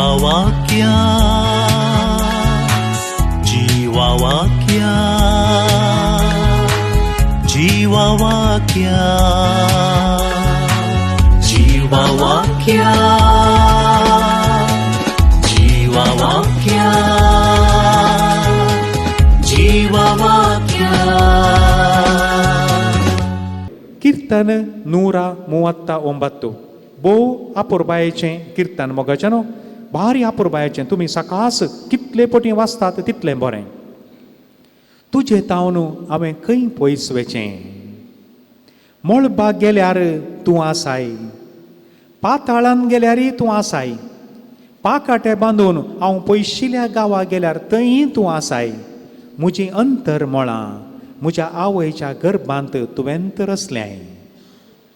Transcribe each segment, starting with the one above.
जीवावाक्या जीवावाक्या जीवावाक्या जीवावाक्या जीवावाक्या जीवावाक्या ಕೀರ್ತನ 139 भोव अपुरबायेचें किर्तन मोगाचें न्हू भारी अपुरबायेचें तुमी सकास कितले पटी वाचतात तितलें बरें तुजें ताव न्हू हांवें खंय पयस वेचें मळबाक गेल्यार तूं आसाय पाताळान गेल्यारय तूं आसाय पाकाटे बांदून हांव पयशिल्ल्या गांवां गेल्यार थंय तूं आसाय म्हजीं अंतर मळां म्हज्या आवयच्या गर्भांत तुवें तर असलें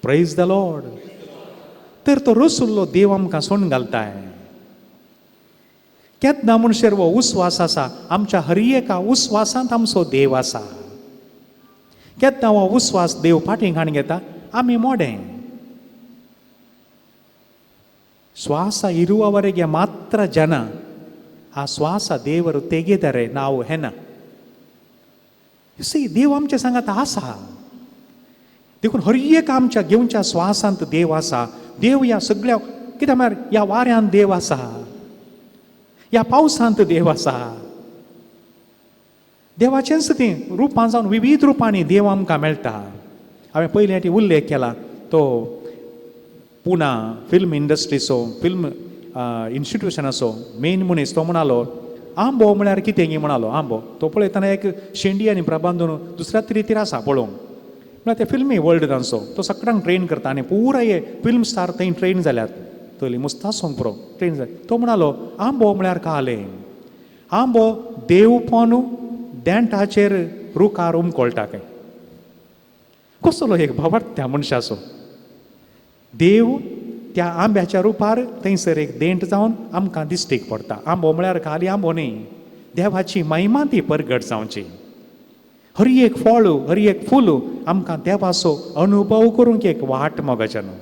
प्रेज द लॉर्ड तर तो रसुल्लो देव आमकां सोण घालताय केन्ना मनशार हो उस्वास आसा आमच्या हर एका उस्वासांत आमचो देव आसा केन्ना हो उस्वास देव फाटीं घाण घेता आमी मोडें ಶ್ವಾಸ ಇರುವವರೆಗೆ ಮಾತ್ರ ಜನ ಆ ಶ್ವಾಸ ದೇವರು ತೆಗೆದರೆ ನಾವು ಹೆಣ देव आमच्या सांगात आसा देखून हर एक आमच्या घेवच्या श्वासांत देव आसा देव ह्या सगळ्या कित्याक म्हळ्यार ह्या वाऱ्यांत देव आसा ह्या पावसांत देव आसा देवाचेंच तें रुपां जावन विविध रुपांनी देव आमकां मेळटा हांवें पयलीं ती उल्लेख केला तो पुना फिल्म इंडस्ट्रीचो फिल्म इन्स्टिट्यूशनाचो मेन मनीस तो म्हणालो आंबो म्हळ्यार कितें गी म्हणालो आंबो तो पळयतना एक शेंडी आनी प्रबांदून दुसऱ्या तरेचेर आसा पळोवंक म्हळ्यार ते फिल्मी वर्ल्ड तांचो तो सगळ्यांक ट्रेन करता आनी पुराय फिल्म स्टार थंय ट्रेन जाल्यात तोली मुस्ता सोंग पुरो ट्रेन जाले तो म्हणालो आंबो म्हळ्यार काले आंबो देव पोंदू देंटाचेर रुखार उमकोळटा काय कसलो एक भावार्थ त्या मनशाचो देव त्या आंब्याच्या रुपार थंयसर एक देंट जावन आमकां दिश्टीक पडटा आंबो म्हळ्यार खाली आंबो न्ही देवाची महिमा ती परगट जावची हर एक फळ हर एक फूल आमकां देवाचो अनुभव करूंक एक वाट मोगाचें न्हू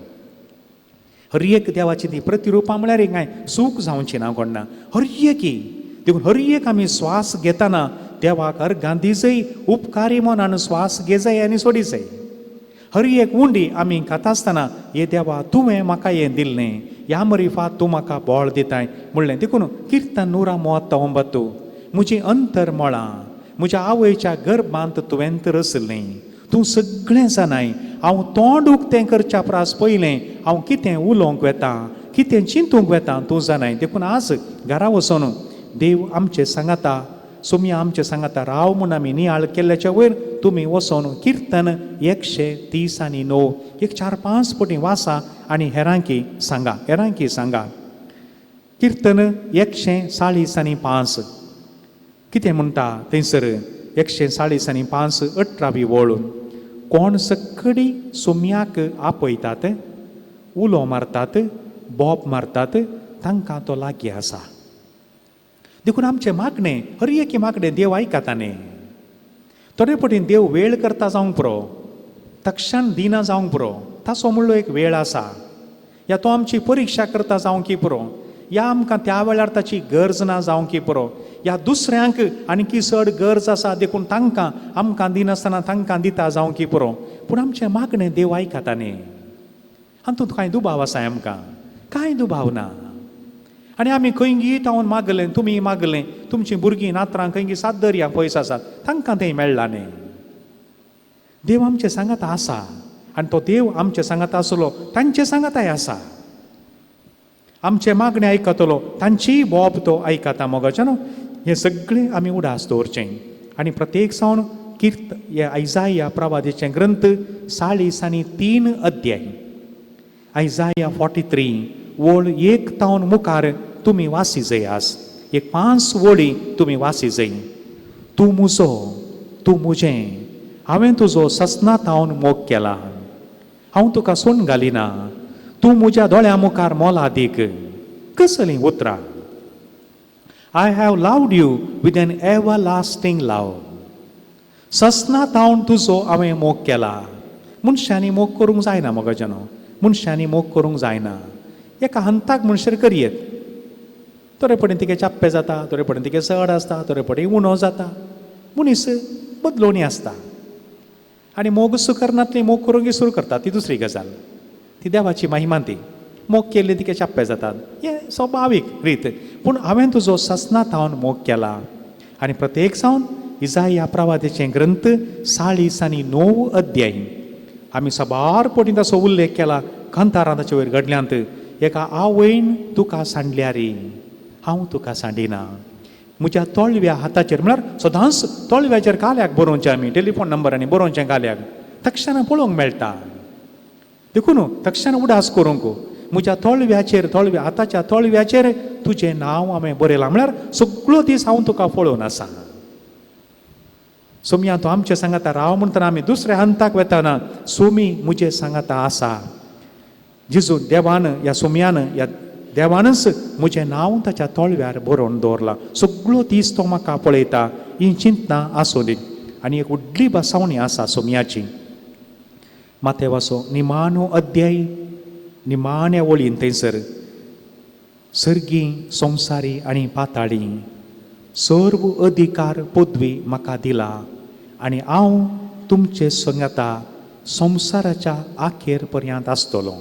हर एक देवाची ती प्रतिरुपां म्हळ्यार एक कांय सूख जावची ना कोणा हर एक देखून हर एक आमी श्वास घेतना देवाक अर्गां दिजय उपकारी मनान श्वास घे जाय आनी सोडी जाय हर एक उंडी आमी खाता आसतना हे देवा तुवें म्हाका हें दिल्लें ह्या मरिफात तूं म्हाका बोळ दिताय म्हणलें देखून किर्तन 139 म्हजीं अंतर मळां म्हज्या आवयच्या गर्भांत तुवें तर असलें तूं सगळें जाणाय हांव तोंड उक्तें करच्या परास पयलें हांव कितें उलोवंक वेता कितें चिंतूंक वेता तूं जाणाय देखून आज घरा वचून देव आमचे सांगाता सुमया आमचे सांगाता राव म्हूण आमी नियाळ केल्ल्याच्या वयर तुमी वचोन किर्तन 130 आनी 9 एक 4-5 पटी वाचा आनी हेरांकी सांगा किर्तन 140 आनी 5 कितें म्हणटा थंयसर 140 आनी 5 18वी वळ कोण सक्कडी सुमयाक आपयतात उलो मारतात बोब मारतात तांकां तो लागीं आसा देखून आमचे मागणें हर एक मागणें देव आयकता न्ही थोडे पटीन देव वेळ करता जावंक पुरो तक्षण दिना जावंक पुरो ताचो म्हणलो एक वेळ आसा या तो आमची परिक्षा करता जावंकी पुरो या आमकां त्या वेळार ताची गरज ना जावंकी पुरो या दुसऱ्यांक आनीकी चड गरज आसा देखून तांकां आमकां दिनासतना तांकां दिता जावंकी पुरो पूण आमचें मागणें देव आयकता न्ही हातूंत कांय दुबाव आसा आमकां कांय दुबाव ना आनी आमी खंय तावन मागलें तुमी मागलें तुमचीं भुरगीं नात्रां खंय सात दर्या पयस आसात तांकां तें मेळ्ळां न्ही देव आमचे सांगात आसा आनी तो देव आमचे सांगात आसलो तांचे सांगाताय आसा आमचे मागणें आयकतलो तांचीय बोब तो आयकता मोगाचें न्हू हें सगळें आमी उडास दवरचें आनी प्रत्येक सावन हे आयजाया प्रवादीचें ग्रंथ 40 आनी 3 अध्याय आयजाया 43 वळ 1 तावन मुखार तुमी वासी जाय आज एक 5 वळी तुमी वासी जाय तूं मुजो तूं मुजें हांवें तुजो ससना तावन मोग केला हांव तुका सोण घालिना तूं म्हज्या दोळ्या मुखार मोला दीक कसलीं उतरां I have loud you with an ever lasting लाव ससना तावन तुजो हांवें मोग केला मनशांनी मोग करूंक जायना मोगाचें न्हू मनशांनी मोग करूंक जायना एका हंताक मनशार करयेत थोडेपणी तिके चाप्पे जाता, थोडेपणी तिके चड आसता, थोडेपणी उणो जाता. मनीस बदलोवणी आसता. आनी मोग सुकरणांतली मोग करूंक सुरू करता ती दुसरी गजाल. ती देवाची महिमा ती. मोग केल्ले तिके चाप्पे जातात. हे स्वाभावीक रीत. पूण हांवें तुजो ससनातावन मोग केला. आनी प्रत्येक सावन इजाया प्रवादीचे ग्रंथ 40 आनी 9 अध्याय आमी सबार पटीन ताचो उल्लेख केला कांतारांताचे वयर घडल्यांत. एका आवयन तुका सांडल्या रे, हांव तुका सांडिना. म्हज्या तळव्या हाताचेर म्हळ्यार सदांच तळव्याचेर गाल्याक बरोवचें आमी, टेलिफोन नंबरांनी बरोवचें गाल्याक. तक्षण पळोवंक मेळटा. देखून तक्षण उडास करूंक म्हज्या तळव्याचेर, हाताच्या तळव्याचेर तुजें नांव हांवें बरयलां. म्हळ्यार सगळो दीस हांव तुका पळोवन आसा. सोमया तूं आमचे सांगाता राव म्हणटना आमी दुसऱ्या हंताक वेताना सोमी म्हजे सांगाता आसा. जेजू देवान ह्या सोमयान ह्या देवानच म्हजें नांव ताच्या तळव्यार बरोवन दवरलां. सगळो दीस तो म्हाका पळयता. ही चिंतना आसूं दी. आनी एक व्हडली बसावणी आसा सोमयाची. मातेवाचो निमाणो अध्याय निमाण्या वळीन थंयसर सर्गी संवसारी आनी पाताळी सर्व अधिकार पदवी म्हाका दिला आनी हांव तुमचे संगता संवसाराच्या आखेर पर्यंत आसतलो.